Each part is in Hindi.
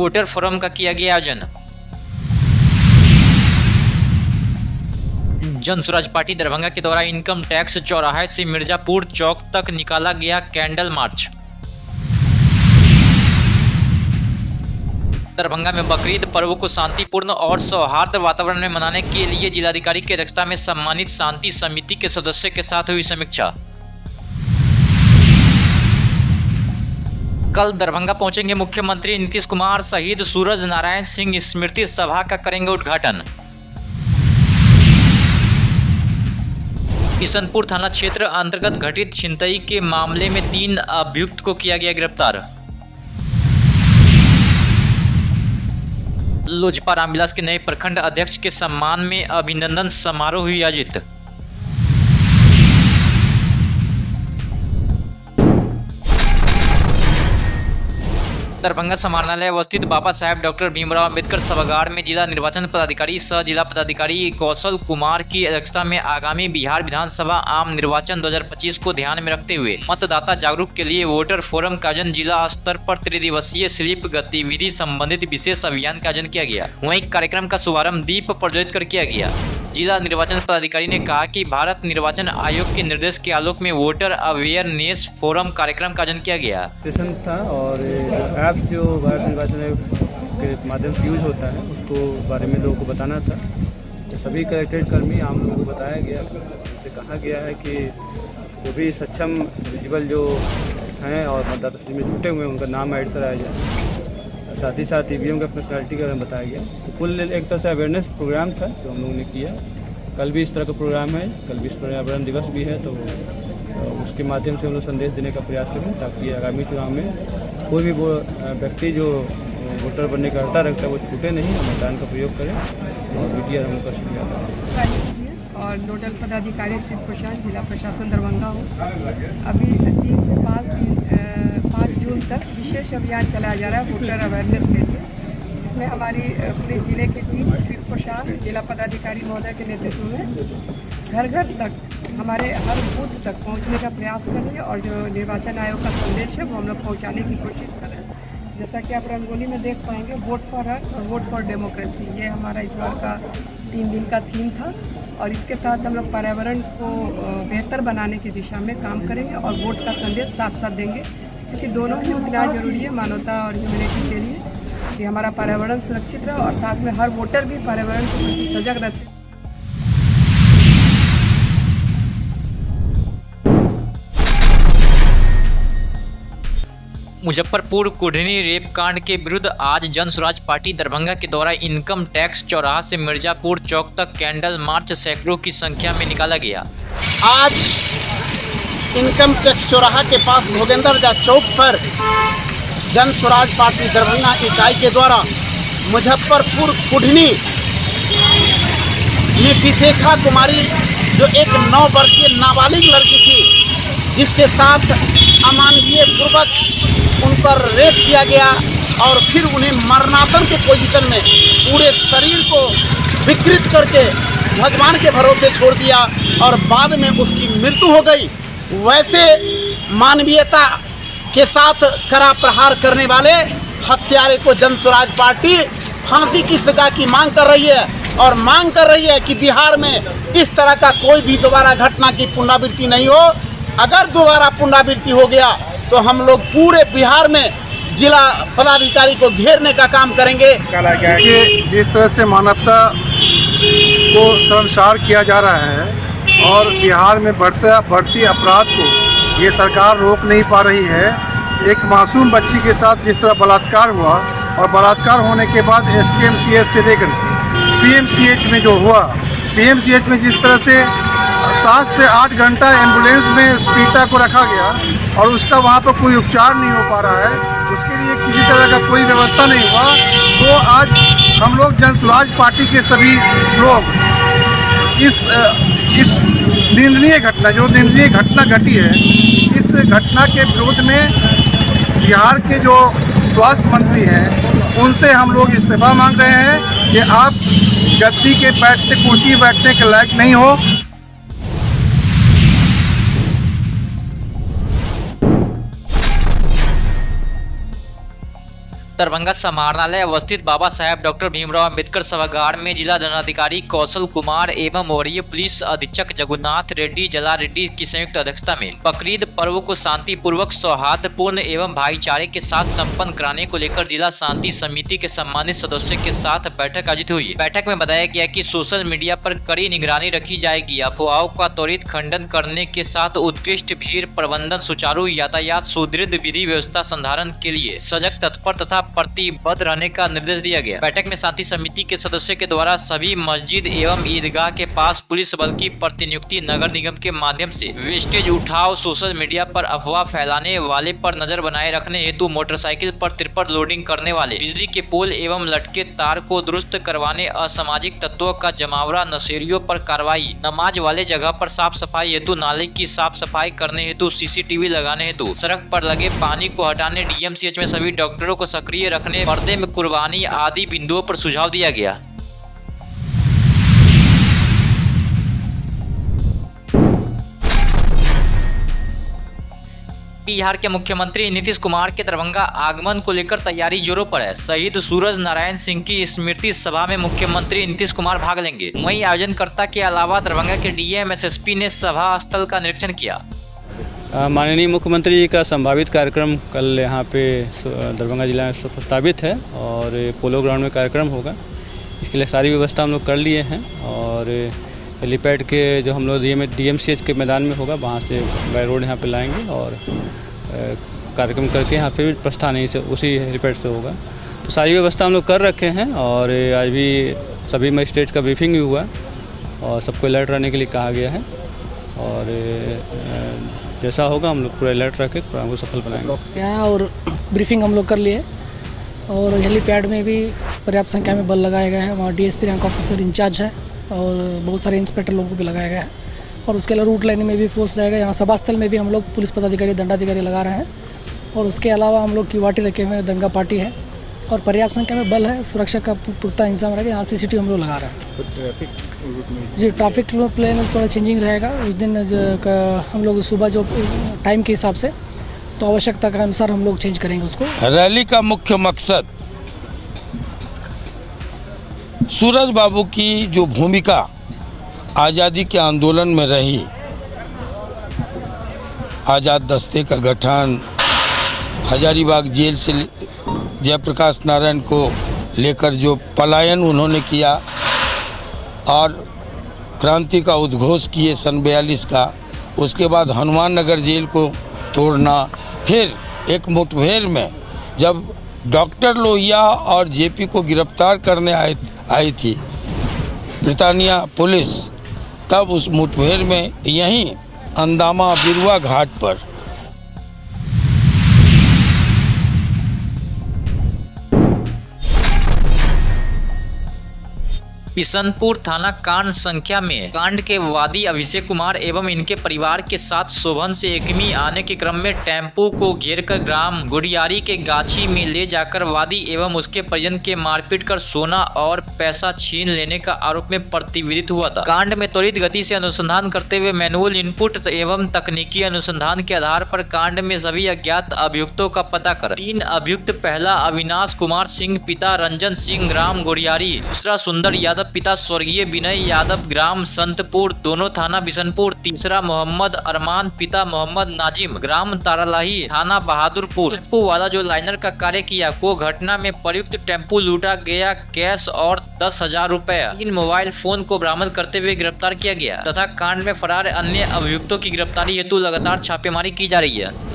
वोटर फोरम का किया गया आयोजन। जन स्वराज पार्टी दरभंगा के द्वारा इनकम टैक्स चौराहे से मिर्जापुर चौक तक निकाला गया कैंडल मार्च। दरभंगा में बकरीद पर्व को शांतिपूर्ण और सौहार्द वातावरण में मनाने के लिए जिलाधिकारी की अध्यक्षता में सम्मानित शांति समिति के सदस्यों के साथ हुई समीक्षा। कल दरभंगा पहुंचेंगे मुख्यमंत्री नीतीश कुमार, शहीद सूरज नारायण सिंह स्मृति सभा का करेंगे उद्घाटन। किशनपुर थाना क्षेत्र अंतर्गत घटित छिनतई के मामले में 3 अभियुक्त को किया गया गिरफ्तार। लोजपा रामविलास के नए प्रखंड अध्यक्ष के सम्मान में अभिनंदन समारोह हुई आयोजित। दरभंगा समाहरणालय अवस्थित बाबा साहेब डॉक्टर भीमराव अंबेडकर सभागार में जिला निर्वाचन पदाधिकारी सह जिला पदाधिकारी कौशल कुमार की अध्यक्षता में आगामी बिहार विधानसभा आम निर्वाचन 2025 को ध्यान में रखते हुए मतदाता जागरूक के लिए वोटर फोरम का आयोजन जिला स्तर पर त्रिदिवसीय स्वीप गतिविधि संबंधित विशेष अभियान का आयोजन किया गया। वहीं कार्यक्रम का शुभारंभ दीप प्रज्वलित कर किया गया। जिला निर्वाचन पदाधिकारी ने कहा कि भारत निर्वाचन आयोग के निर्देश के आलोक में वोटर अवेयरनेस फोरम कार्यक्रम का आयोजन किया गया। सेशन था और ऐप्स जो भारत निर्वाचन आयोग के माध्यम से यूज होता है उसको बारे में लोगों को बताना था। सभी कलेक्टेड कर्मी आम लोगों को बताया गया, उनसे कहा गया है कि जो भी सक्षम एलिजिबल जो हैं और मतदाता सूची में छूटे हुए हैं उनका नाम ऐड कराया जाए। साथ ही साथ ईवीएम का फंक्शनलिटी का बताया गया। तो कुल एक तरह से अवेयरनेस प्रोग्राम था जो हम लोगों ने किया। कल भी इस तरह का प्रोग्राम है, कल विश्व पर्यावरण दिवस भी है, तो उसके माध्यम से हम लोग संदेश देने का प्रयास करें ताकि आगामी चुनाव में कोई भी वो व्यक्ति जो वोटर बनने का अर्ता रखता है वो छूटे नहीं और मतदान का प्रयोग करें। और मीडिया हम लोग का शुक्रिया और नोडल पदाधिकारी श्री प्रशांत जिला प्रशासन दरभंगा हो। अभी 3 से 5 जून तक विशेष अभियान चलाया जा रहा है वोटर अवेयरनेस के लिए। इसमें हमारी पूरे जिले के टीम श्री प्रशांत जिला पदाधिकारी महोदय के नेतृत्व में घर घर तक हमारे हर बूथ तक पहुंचने का प्रयास कर रही है और जो निर्वाचन आयोग का संदेश है वो हम लोग पहुँचाने की कोशिश कर रहे हैं। जैसा कि आप रंगोली में देख पाएंगे, वोट फॉर हर और वोट फॉर डेमोक्रेसी, ये हमारा इस बार का 3 दिन का थीम था। और इसके तहत हम लोग पर्यावरण को बेहतर बनाने की दिशा में काम करेंगे और वोट का संदेश साथ साथ देंगे, क्योंकि दोनों ही उतना जरूरी है मानवता और ह्यूमैनिटी के लिए कि हमारा पर्यावरण सुरक्षित रहे और साथ में हर वोटर भी पर्यावरण के प्रति सजग रहते। मुजफ्फरपुर कुढ़नी रेप कांड के विरुद्ध आज जन स्वराज पार्टी दरभंगा के द्वारा इनकम टैक्स चौराहा से मिर्जापुर चौक तक कैंडल मार्च सैकड़ों की संख्या में निकाला गया। आज इनकम टैक्स चौराहा के पास भोगेंद्र चौक पर जन स्वराज पार्टी दरभंगा इकाई के द्वारा मुजफ्फरपुर कुढ़नी में विशेखा कुमारी जो एक 9 वर्षीय नाबालिग लड़की थी जिसके साथ अमानवीय पूर्वक उन पर रेप किया गया और फिर उन्हें मरणासन के पोजीशन में पूरे शरीर को विकृत करके भगवान के भरोसे छोड़ दिया और बाद में उसकी मृत्यु हो गई। वैसे मानवीयता के साथ कड़ा प्रहार करने वाले हत्यारे को जन स्वराज पार्टी फांसी की सजा की मांग कर रही है और मांग कर रही है कि बिहार में इस तरह का कोई भी दोबारा घटना की पुनरावृत्ति नहीं हो। अगर दोबारा पुनरावृत्ति हो गया तो हम लोग पूरे बिहार में जिला पदाधिकारी को घेरने का काम करेंगे। कि जिस तरह से मानवता को शर्मसार किया जा रहा है और बिहार में बढ़ती अपराध को ये सरकार रोक नहीं पा रही है। एक मासूम बच्ची के साथ जिस तरह बलात्कार हुआ और बलात्कार होने के बाद SKMCH से लेकर PMCH में जो हुआ, PMCH में जिस तरह से 7 से 8 घंटा एम्बुलेंस में पीड़िता को रखा गया और उसका वहाँ पर कोई उपचार नहीं हो पा रहा है, उसके लिए किसी तरह का कोई व्यवस्था नहीं हुआ। तो आज हम लोग जन स्वराज पार्टी के सभी लोग इस निंदनीय घटना घटी है, इस घटना के विरोध में बिहार के जो स्वास्थ्य मंत्री हैं उनसे हम लोग इस्तीफा मांग रहे हैं कि आप गद्दी के कुर्सी बैठने के लायक नहीं हो। दरभंगा समाहरणालय अवस्थित बाबा साहेब डॉक्टर भीमराव अंबेडकर सभागार में जिला दंडाधिकारी कौशल कुमार एवं वरीय पुलिस अधीक्षक जगन्नाथ रेड्डी जला रेड्डी की संयुक्त अध्यक्षता में बकरीद पर्व को शांतिपूर्वक सौहार्दपूर्ण एवं भाईचारे के साथ संपन्न कराने को लेकर जिला शांति समिति के सम्मानित सदस्यों के साथ बैठक आयोजित हुई। बैठक में बताया गया कि सोशल मीडिया पर कड़ी निगरानी रखी जाएगी, अफवाहों का त्वरित खंडन करने के साथ उत्कृष्ट भीड़ प्रबंधन, सुचारू यातायात, सुदृढ़ विधि व्यवस्था संधारण के लिए सजग, तत्पर तथा प्रतिबद्ध रहने का निर्देश दिया गया। बैठक में शांति समिति के सदस्यों के द्वारा सभी मस्जिद एवं ईदगाह के पास पुलिस बल की प्रतिनियुक्ति, नगर निगम के माध्यम से वेस्टेज उठाव, सोशल मीडिया पर अफवाह फैलाने वाले पर नजर बनाए रखने हेतु मोटरसाइकिल पर तिरपट लोडिंग करने वाले, बिजली के पोल एवं लटके तार को दुरुस्त करवाने, असामाजिक तत्वों का जमावड़ा, नशेड़ियों पर कार्रवाई, नमाज वाले जगह पर साफ सफाई हेतु नाले की साफ सफाई करने हेतु सीसीटीवी लगाने हेतु, सड़क पर लगे पानी को हटाने, डीएमसीएच में सभी डॉक्टरों को सक्रिय रखने, पर्दे में कुर्बानी आदि बिंदुओं पर सुझाव दिया गया। बिहार के मुख्यमंत्री नीतीश कुमार के दरभंगा आगमन को लेकर तैयारी जोरों पर है। शहीद सूरज नारायण सिंह की स्मृति सभा में मुख्यमंत्री नीतीश कुमार भाग लेंगे। वहीं आयोजनकर्ता के अलावा दरभंगा के डीएम एसएसपी ने सभा स्थल का निरीक्षण किया। माननीय मुख्यमंत्री जी का संभावित कार्यक्रम कल यहाँ पे दरभंगा जिला में प्रस्तावित है और पोलो ग्राउंड में कार्यक्रम होगा। इसके लिए सारी व्यवस्था हम लोग कर लिए हैं और हेलीपैड के जो हम लोग डीएमसीएच के मैदान में होगा, वहाँ से बाय रोड यहाँ पे लाएंगे और कार्यक्रम करके यहाँ पे प्रस्थान यहीं से उसी हेलीपैड से होगा। तो सारी व्यवस्था हम लोग कर रखे हैं और आज भी सभी मजिस्ट्रेट का ब्रीफिंग भी हुआ और सबको अलर्ट रहने के लिए कहा गया है और जैसा होगा हम लोग पूरा अलर्ट रख के प्रोग्राम को सफल बनाएंगे। क्या है और ब्रीफिंग हम लोग कर लिए और हेलीपैड में भी पर्याप्त संख्या में बल लगाया गया है। वहाँ डीएसपी रैंक ऑफिसर इंचार्ज है और बहुत सारे इंस्पेक्टर लोगों को भी लगाया गया है और उसके अलावा रूट लाइन में भी फोर्स रहेगा। यहाँ सभा स्थल में भी हम लोग पुलिस पदाधिकारी, दंडाधिकारी लगा रहे हैं और उसके अलावा हम लोग क्यूआरटी रखे हुए हैं, दंगा पार्टी है और पर्याप्त संख्या में बल है। सुरक्षा का पुख्ता इंतजाम रहेगा। यहाँ सीसीटीवी हम लोग लगा रहे हैं। जी, ट्रैफिक प्लान थोड़ा चेंजिंग रहेगा। उस दिन हम लोग सुबह जो टाइम के हिसाब से तो आवश्यकता के अनुसार हम लोग चेंज करेंगे उसको। रैली का मुख्य मकसद सूरज बाबू की जो भूमिका आज़ादी के आंदोलन में रही, आज़ाद दस्ते का गठन, हजारीबाग जेल से जयप्रकाश नारायण को लेकर जो पलायन उन्होंने किया और क्रांति का उद्घोष किए सन 42 का, उसके बाद हनुमान नगर जेल को तोड़ना, फिर एक मुठभेड़ में जब डॉक्टर लोहिया और जेपी को गिरफ्तार करने आई थी ब्रिटानिया पुलिस, तब उस मुठभेड़ में यहीं अंदामा बिरुआ घाट पर बिशनपुर थाना कांड संख्या में कांड के वादी अभिषेक कुमार एवं इनके परिवार के साथ शोभन से एकमी आने के क्रम में टेम्पो को घेरकर ग्राम गुड़ियारी के गाछी में ले जाकर वादी एवं उसके परिजन के मारपीट कर सोना और पैसा छीन लेने का आरोप में प्रतिवेदित हुआ था। कांड में त्वरित गति से अनुसंधान करते हुए मैनुअल इनपुट एवं तकनीकी अनुसंधान के आधार पर कांड में सभी अज्ञात अभियुक्तों का पता कर 3 अभियुक्त, पहला अविनाश कुमार सिंह पिता रंजन सिंह ग्राम गुड़ियारी, दूसरा सुंदर यादव पिता स्वर्गीय विनय यादव ग्राम संतपुर दोनों थाना बिशनपुर, तीसरा मोहम्मद अरमान पिता मोहम्मद नाजिम ग्राम तारालाही थाना बहादुरपुर। टेम्पो वाला जो लाइनर का कार्य किया को घटना में प्रयुक्त टेम्पो लूटा गया कैश और 10,000 रुपए, 3 मोबाइल फोन को बरामद करते हुए गिरफ्तार किया गया तथा कांड में फरार अन्य अभियुक्तों की गिरफ्तारी हेतु लगातार छापेमारी की जा रही है।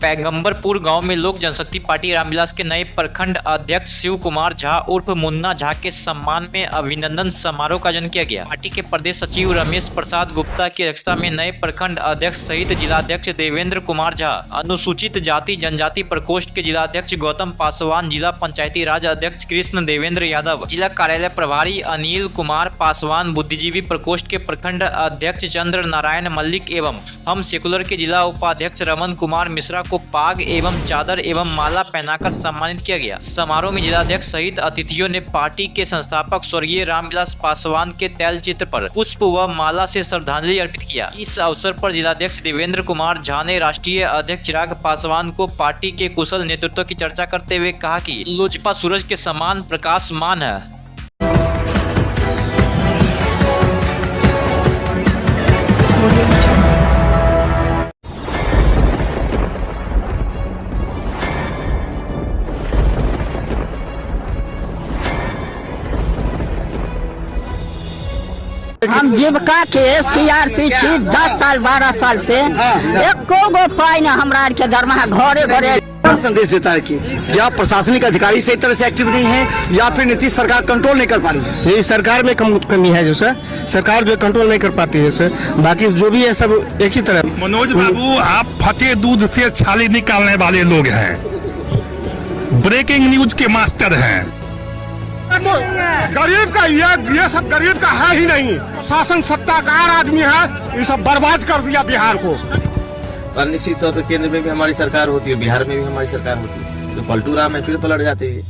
पैगंबरपुर गांव में लोक जनशक्ति पार्टी रामविलास के नए प्रखंड अध्यक्ष शिव कुमार झा उर्फ मुन्ना झा के सम्मान में अभिनंदन समारोह का आयोजन किया गया। पार्टी के प्रदेश सचिव रमेश प्रसाद गुप्ता की अध्यक्षता में नए प्रखंड अध्यक्ष सहित जिलाध्यक्ष देवेंद्र कुमार झा, अनुसूचित जाति जनजाति प्रकोष्ठ के जिलाध्यक्ष गौतम पासवान, जिला पंचायती राज अध्यक्ष कृष्ण देवेंद्र यादव, जिला कार्यालय प्रभारी अनिल कुमार पासवान, बुद्धिजीवी प्रकोष्ठ के प्रखंड अध्यक्ष चंद्र नारायण मल्लिक एवं हम सेकुलर के जिला उपाध्यक्ष रमन कुमार मिश्रा को पाग एवं चादर एवं माला पहनाकर सम्मानित किया गया। समारोह में जिलाध्यक्ष सहित अतिथियों ने पार्टी के संस्थापक स्वर्गीय रामविलास पासवान के तैल चित्र पर पुष्प व माला से श्रद्धांजलि अर्पित किया। इस अवसर पर जिलाध्यक्ष देवेंद्र कुमार झा ने राष्ट्रीय अध्यक्ष चिराग पासवान को पार्टी के कुशल नेतृत्व की चर्चा करते हुए कहा कि लोजपा सूरज के समान प्रकाशमान है। हम जीविका के CRP छी 10 साल 12 साल से एको गो पाई ना हमरा के दरमाहा घरे घरे संदेश देता है कि या प्रशासनिक अधिकारी सही तरह से एक्टिव नहीं है या फिर नीतीश सरकार कंट्रोल नहीं कर पा रही है। ये सरकार में कमी है जो सर, सरकार जो कंट्रोल नहीं कर पाती है सर, बाकी जो भी है सब एक ही तरह। मनोज बाबू, आप फटे दूध से छाली निकालने वाले लोग हैं, ब्रेकिंग न्यूज के मास्टर हैं। गरीब का ये सब गरीब का है ही नहीं, शासन सत्ताकार आदमी है, ये सब बर्बाद कर दिया बिहार को। तो निश्चित तौर पर केंद्र में भी हमारी सरकार होती है, बिहार में भी हमारी सरकार होती है, तो पलटू राम में फिर पलट जाती है।